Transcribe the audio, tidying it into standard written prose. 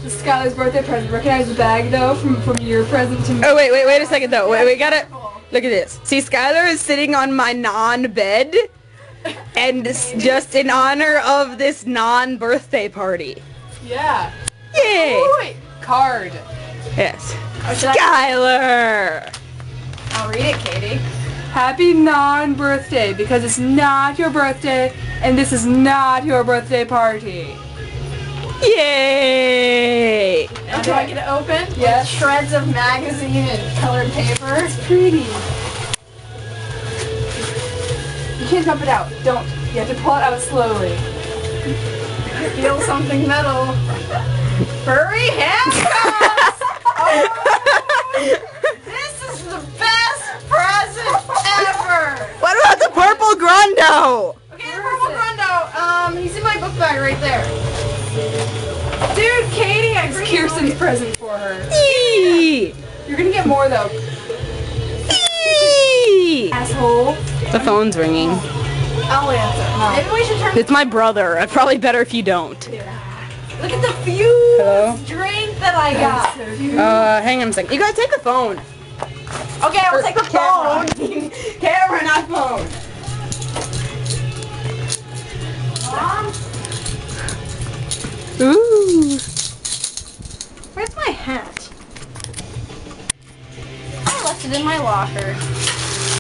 This is Skylar's birthday present. Recognize the bag though from your present to me. Oh wait a second though. Wait, we gotta look at this. See, Skylar is sitting on my non-bed, and just in honor of this non-birthday party. Yeah. Yay! Oh, wait. Card. Yes. Skylar. I'll read it, Katie. Happy non-birthday, because it's not your birthday, and this is not your birthday party. Yay! And do I get to open? Yes. With shreds of magazine and colored paper. It's pretty. You can't dump it out. Don't. You have to pull it out slowly. I feel something metal. Furry handcuffs! Oh, this is the best present ever! What about the purple Grundo? Okay, the purple Grundo. He's in my book bag right there. Dude, Katie, I brought Kirsten's present for her. Eee! You're gonna get more though. Eee! Asshole. The phone's ringing. I'll answer. Maybe we should turn. It's my brother. It's probably better if you don't. Look at the fuse Hello? drink that I got. Hang on a second. You gotta take the phone. Okay, I'll take the phone. Camera, not phone. Mom, Ooh. where's my hat? I left it in my locker.